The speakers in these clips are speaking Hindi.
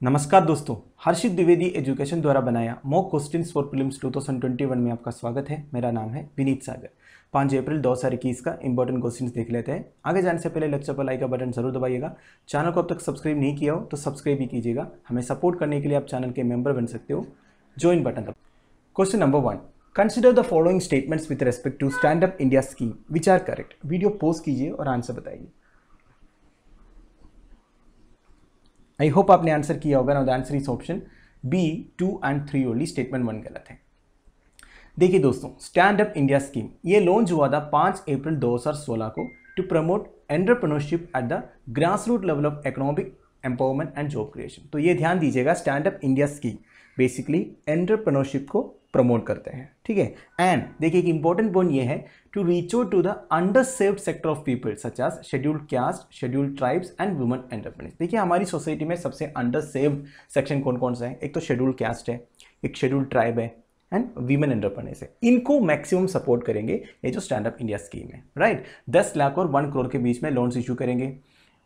नमस्कार दोस्तों, हर्षित द्विवेदी एजुकेशन द्वारा बनाया मॉक क्वेश्चंस फॉर प्रीलिम्स 2021 में आपका स्वागत है। मेरा नाम है विनीत सागर। 5 अप्रैल 2021 का इंपॉर्टेंट क्वेश्चंस देख लेते हैं। आगे जाने से पहले लेक्चर पर लाइक का बटन जरूर दबाइएगा। चैनल को अब तक सब्सक्राइब नहीं किया हो तो सब्सक्राइब भी कीजिएगा। हमें सपोर्ट करने के लिए आप चैनल के मेंबर बन सकते हो, ज्वाइन बटन दबाइए। Question number 1, consider the following statements with respect to stand up India scheme which are correct. Video pause कीजिए और आंसर बताइए। आई होप आपने आंसर किया होगा। Now the answer is option B 2 and 3 only. Statement 1 गलत है। देखिए दोस्तों, स्टैंड अप इंडिया स्कीम ये लॉन्च हुआ था 5 अप्रैल 2016 को to promote entrepreneurship at the grass root level of economic empowerment and job creation. तो ये ध्यान दीजिएगा, स्टैंड अप इंडिया स्कीम बेसिकली एंटरप्रेन्योरशिप को प्रमोट करते हैं, ठीक है। एंड देखिए एक इंपॉर्टेंट पॉइंट ये है to reach out to the underserved sector of people such as scheduled caste, scheduled tribes and women entrepreneurs. देखिए हमारी सोसाइटी में सबसे अंडरसेव्ड सेक्शन कौन कौन सा है? एक तो शेड्यूल्ड कास्ट है, एक शेड्यूल्ड ट्राइब है एंड वीमेन एंटरप्रेन्योर्स है। इनको मैक्सिमम सपोर्ट करेंगे ये जो स्टैंड अप इंडिया स्कीम है, राइट। 10 लाख और 1 करोड़ के बीच में लोन्स इशू करेंगे।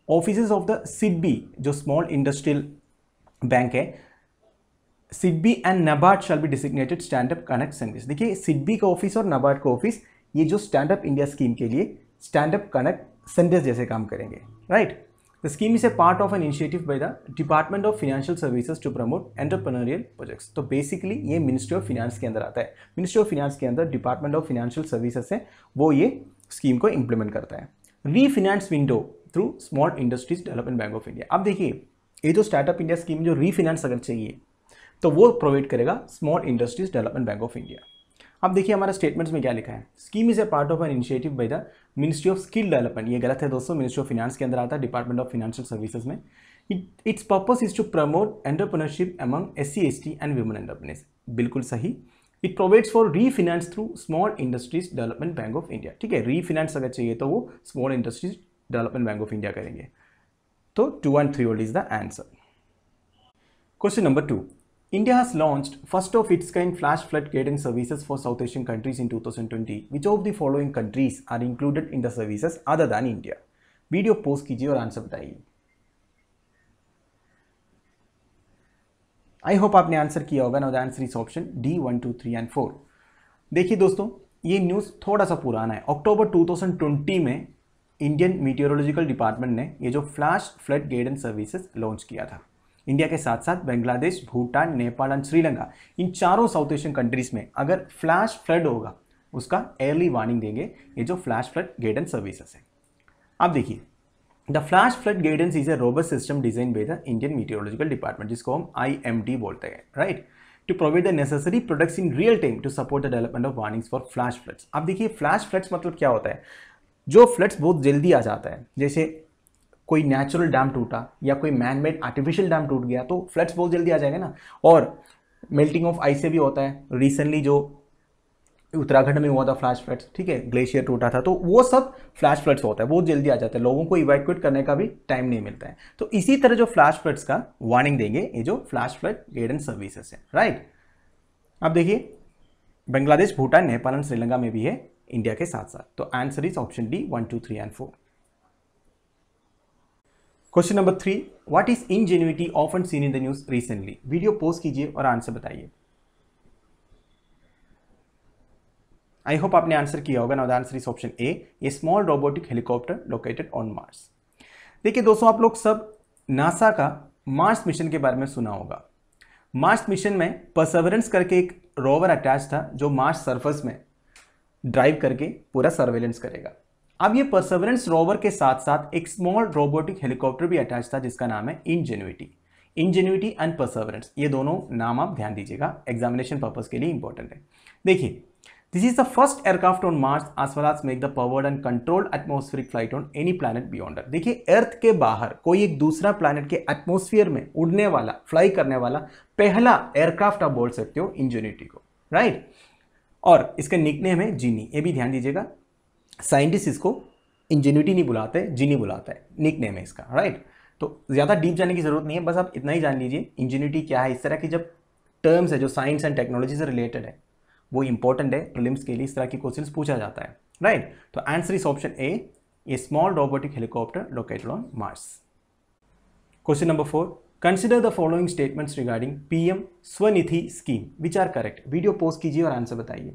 ऑफिसेज ऑफ द सिडबी जो स्मॉल इंडस्ट्रियल बैंक है, SIDBI and NABARD shall be designated stand up connect centres. देखिए सिडबी का ऑफिस और नाबार्ड का ऑफिस ये जो स्टैंड अप इंडिया स्कीम के लिए स्टैंड अप कनेक्ट सेंटर्स जैसे काम करेंगे, right. The scheme is a part of an initiative by the department of financial services to promote entrepreneurial projects. तो बेसिकली ये मिनिस्ट्री ऑफ फाइनेंस के अंदर आता है। मिनिस्ट्री ऑफ फाइनेंस के अंदर डिपार्टमेंट ऑफ फाइनेंशियल सर्विसेज है, वो ये स्कीम को इंप्लीमेंट करता है। Refinance window through small industries development bank of India. अब देखिए ये जो स्टार्टअप इंडिया स्कीम जो रीफिनेंस अगर चाहिए तो वो प्रोवाइड करेगा small industries development bank of India. अब देखिए हमारा स्टेटमेंट्स में क्या लिखा है? Scheme is a part of an initiative by the ministry of skill development. ये गलत है दोस्तों, मिनिस्ट्री ऑफ फाइनेंस के अंदर आता है, डिपार्टमेंट ऑफ फाइनेंशियल सर्विसेज में। Its purpose is to promote entrepreneurship among SC ST and women entrepreneurs. बिल्कुल सही। It provides for refinance through small industries development bank of India, ठीक है। रीफिनेंस अगर चाहिए तो वो small industries development bank of India करेंगे। तो 2 and 3 is the answer. Question number 2, India has launched first of its kind flash flood guidance services for South Asian countries in 2020. Which of the following countries are included in the services other than India? Video post कीजिए और आंसर बताइए। आई होप आपने आंसर किया होगा। Now the answer is option D 1, 2, 3 and 4। देखिए दोस्तों, ये न्यूज़ थोड़ा सा पुराना है। अक्टूबर 2020 में इंडियन मीटियोरोलॉजिकल डिपार्टमेंट ने ये जो flash flood guidance services launch किया था। इंडिया के साथ साथ बांग्लादेश, भूटान, नेपाल एंड श्रीलंका, इन चारों साउथ एशियन कंट्रीज में अगर फ्लैश फ्लड होगा उसका अर्ली वार्निंग देंगे ये जो फ्लैश फ्लड गाइडेंस सर्विसेज है। अब देखिए, the flash flood guidance is a robust system design by the Indian meteorological department, जिसको हम IMD बोलते हैं, right, to provide the necessary products in real time to support the development of warnings for flash floods. अब देखिए फ्लैश फ्लड्स मतलब क्या होता है? जो फ्लड्स बहुत जल्दी आ जाता है, जैसे कोई नेचुरल डैम टूटा या कोई मैन मेड आर्टिफिशियल डैम टूट गया तो फ्लड्स बहुत जल्दी आ जाएगा ना। और मेल्टिंग ऑफ आइस से भी होता है। रिसेंटली जो उत्तराखंड में हुआ था फ्लैश फ्लड्स, ठीक है, ग्लेशियर टूटा था, तो वो सब फ्लैश फ्लड्स होता है, बहुत जल्दी आ जाता है, लोगों को इवैक्यूएट करने का भी टाइम नहीं मिलता है। तो इसी तरह जो फ्लैश फ्लड्स का वार्निंग देंगे ये जो फ्लैश फ्लड गाइडेंस सर्विसेज है, राइट। अब देखिए बांग्लादेश, भूटान, नेपाल एंड श्रीलंका में भी है इंडिया के साथ साथ। तो answer is option D 1, 2, 3 and 4। Question number 3, what is ingenuity often seen in the news recently. Video post कीजिए और आंसर बताइए। आई होप आपने आंसर किया होगा। Now the answer is option A, a small robotic helicopter located on Mars. देखिए दोस्तों, आप लोग सब नासा का मार्स मिशन के बारे में सुना होगा। मार्स मिशन में परसेवरेंस करके एक रोवर अटैच था जो मार्स सरफेस में ड्राइव करके पूरा सर्वेलेंस करेगा। अब ये परसेवरेंस रोवर के साथ साथ एक स्मॉल रोबोटिक हेलीकॉप्टर भी अटैच था जिसका नाम है इंजेन्युइटी। इंजेन्युइटी एंड परसेवरेंस, ये दोनों नाम आप ध्यान दीजिएगा, एग्जामिनेशन पर्पस के लिए इंपॉर्टेंट है। देखिए, this is the first aircraft on Mars as well as make the powered and controlled atmospheric flight on any planet beyond Earth. देखिए अर्थ के बाहर कोई एक दूसरा प्लैनेट के एटमॉस्फेयर में उड़ने वाला, फ्लाई करने वाला पहला एयरक्राफ्ट आप बोल सकते हो इंजेन्युइटी को, राइट। और इसका निकनेम है जीनी, ये भी ध्यान दीजिएगा। साइंटिस्ट इसको इंजेन्युइटी नहीं बुलाते, जीनी बुलाता है, निकनेम है इसका, राइट। तो ज़्यादा डीप जाने की जरूरत नहीं है, बस आप इतना ही जान लीजिए इंजेन्युइटी क्या है। इस तरह की जब टर्म्स है जो साइंस एंड टेक्नोलॉजी से रिलेटेड है वो इंपॉर्टेंट है, प्रीलिम्स के लिए इस तरह की क्वेश्चंस पूछा जाता है, राइट। तो answer is option A, a small robotic helicopter located on Mars. Question number 4, consider the following statements regarding PM Svanidhi scheme which are correct. Video post कीजिए और आंसर बताइए।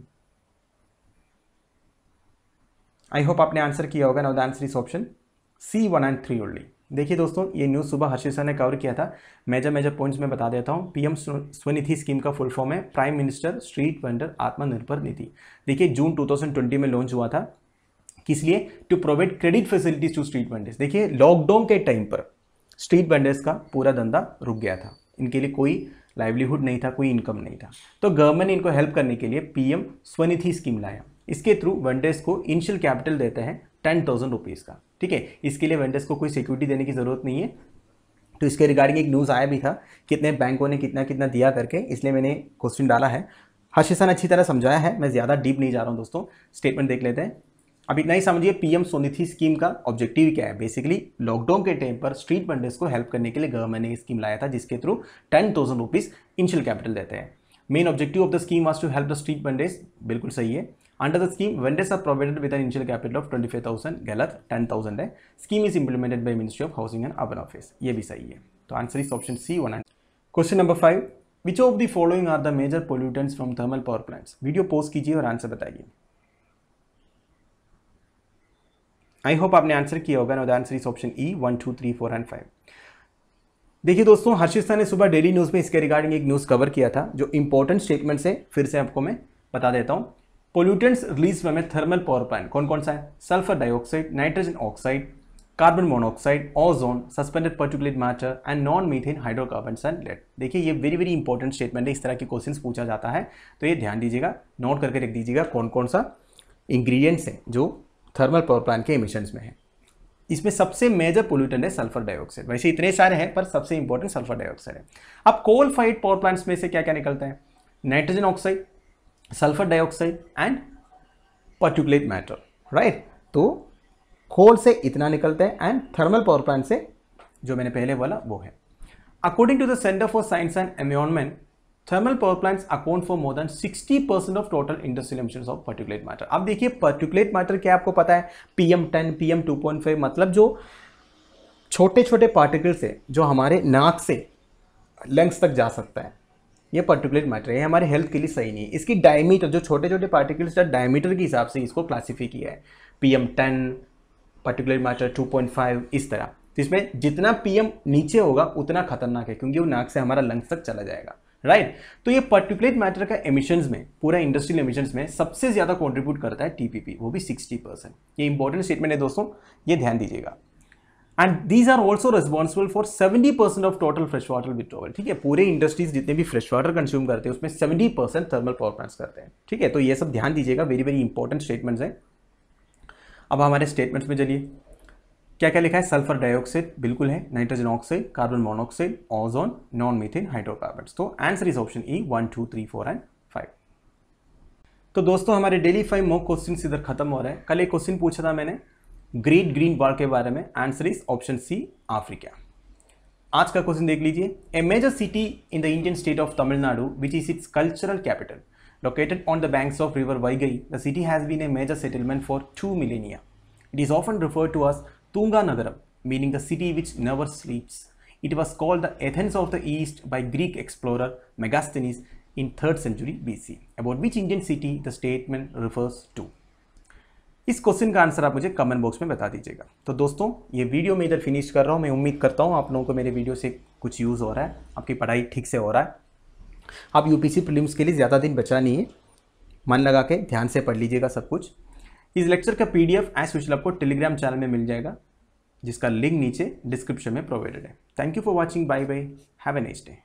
आई होप आपने आंसर किया होगा। Now the answer is option C 1 and 3 only. देखिए दोस्तों, ये न्यूज़ सुबह हर्षित सर ने कवर किया था। मेजर पॉइंट्स में बता देता हूँ। पीएम स्वनिधि स्कीम का फुल फॉर्म है prime minister street vendor Atmanirbhar Nidhi. देखिए जून 2020 में लॉन्च हुआ था। किस लिए? To provide credit facilities to street vendors. देखिए लॉकडाउन के टाइम पर स्ट्रीट वेंडर्स का पूरा धंधा रुक गया था, इनके लिए कोई लाइवलीहुड नहीं था, कोई इनकम नहीं था, तो गवर्नमेंट ने इनको हेल्प करने के लिए पीएम स्वनिधि स्कीम लाया। इसके थ्रू वेंडर्स को इनिशियल कैपिटल देते हैं 10,000 रुपीज़ का। ठीक है, इसके लिए वेंडर्स को कोई सिक्योरिटी देने की ज़रूरत नहीं है। तो इसके रिगार्डिंग एक न्यूज़ आया भी था, कितने बैंकों ने कितना कितना दिया करके, इसलिए मैंने क्वेश्चन डाला है। हर्षित सर ने अच्छी तरह समझाया है, मैं ज़्यादा डीप नहीं जा रहा हूँ दोस्तों। स्टेटमेंट देख लेते हैं। अब इतना ही समझिए पीएम स्वनिधि स्कीम का ऑब्जेक्टिव क्या है। बेसिकली लॉकडाउन के टाइम पर स्ट्रीट वेंडर्स को हेल्प करने के लिए गवर्नमेंट ने स्कीम लाया था, जिसके थ्रू 10,000 रुपीज़ इनिशियल कैपिटल देते हैं। Main objective of the scheme was to help the street vendors. बिल्कुल सही है। Under the scheme vendors are provided with an initial capital of 25,000। गलत, 10,000 है। Scheme is implemented by ministry of housing and urban affairs. ये भी सही है। तो answer is option C 1। Question number 5, which of the following are the major pollutants from thermal power plants. Video post कीजिए और आंसर बताइए। आई होप आपने आंसर किया होगा। Now the answer is option E 1, 2, 3, 4 and 5। देखिए दोस्तों, हर्षित सर ने सुबह डेली न्यूज़ में इसके रिगार्डिंग एक न्यूज़ कवर किया था। जो इंपॉर्टेंट स्टेटमेंट्स है फिर से आपको मैं बता देता हूँ। Pollutants release from a thermal power plant कौन कौन सा है? Sulphur dioxide, nitrogen oxide, carbon monoxide, ozone, suspended particulate matter and non methane hydrocarbons and lead. देखिए ये वेरी वेरी इंपॉर्टेंट स्टेटमेंट है। इस तरह के क्वेश्चंस पूछा जाता है, तो ये ध्यान दीजिएगा, नोट करके रख दीजिएगा कौन कौन सा इंग्रेडिएंट्स है जो थर्मल पावर प्लांट के एमिशंस में है। इसमें सबसे मेजर पोल्यूटेंट है सल्फर डाइऑक्साइड। वैसे इतने सारे हैं पर सबसे इंपॉर्टेंट सल्फर डाइऑक्साइड है। अब कोल फाइड पावर प्लांट्स में से क्या क्या निकलता है? Nitrogen oxide, sulphur dioxide and particulate matter, right. तो कोल से इतना निकलता है एंड थर्मल पावर प्लांट से जो मैंने पहले बोला वो है। According to the centre for science and environment, thermal power plants account for more than 60% of total industrial emissions of particulate matter. अब देखिए पार्टिकुलेट मैटर क्या आपको पता है? PM10, PM2.5, मतलब जो छोटे छोटे पार्टिकल्स है जो हमारे नाक से लंग्स तक जा सकता है, ये पार्टिकुलेट मैटर है। हमारे हेल्थ के लिए सही नहीं है। इसकी डायमीटर, जो छोटे छोटे पार्टिकल्स का डायमीटर के हिसाब से इसको क्लासीफाई किया है। PM10, पार्टिकुलेट मैटर 2.5, इस तरह। तो इसमें जितना PM नीचे होगा उतना खतरनाक है, क्योंकि वो नाक से हमारा लंग्स तक चला जाएगा, राइट। तो ये पार्टिकुलेट मैटर का एमिशंस में, पूरा इंडस्ट्रियल एमिशंस में सबसे ज्यादा कंट्रीब्यूट करता है TPP, वो भी 60%। ये इंपॉर्टेंट स्टेटमेंट है दोस्तों, ये ध्यान दीजिएगा। And these are also responsible for 70% of total fresh water withdrawal. ठीक है, पूरे इंडस्ट्रीज जितने भी फ्रेश वाटर कंज्यूम करते हैं उसमें 70% थर्मल पावर प्लांट्स करते हैं। ठीक है, तो ये सब ध्यान दीजिएगा, वेरी वेरी इंपॉर्टेंट स्टेटमेंट्स हैं। अब हमारे स्टेटमेंट्स में चलिए क्या क्या लिखा है? सल्फर डाइऑक्साइड बिल्कुल है, nitrogen oxide, carbon monoxide, ozone, non methane hydrocarbons. तो answer is option E 1, 2, 3, 4 and 5। तो दोस्तों हमारे डेली 5 मॉक क्वेश्चन इधर खत्म हो रहे हैं। कल एक क्वेश्चन पूछा था मैंने ग्रेट ग्रीन वॉल के बारे में। Answer is option C Africa. आज का क्वेश्चन देख लीजिए। A major city in the Indian state of Tamil Nadu which is its cultural capital located on the banks of river Vaigai, the city has been a major settlement for 2 millennia. It is often referred to as Tunga Nagaram, meaning the city which never sleeps. It was called the Athens of the East by Greek explorer Megasthenes in 3rd century BC. About which Indian city the statement refers to? इस क्वेश्चन का आंसर आप मुझे कमेंट बॉक्स में बता दीजिएगा। तो दोस्तों ये वीडियो मैं इधर फिनिश कर रहा हूँ। मैं उम्मीद करता हूँ आप लोगों को मेरे वीडियो से कुछ यूज़ हो रहा है, आपकी पढ़ाई ठीक से हो रहा है। आप यूपीसी प्रीलिम्स के लिए ज़्यादा दिन बचा नहीं है, मन लगा के ध्यान से पढ़ लीजिएगा सब कुछ। इस लेक्चर का PDF एज यूजुअल आपको टेलीग्राम चैनल में मिल जाएगा, जिसका लिंक नीचे डिस्क्रिप्शन में प्रोवाइडेड है। Thank you for watching, bye bye, have a nice day.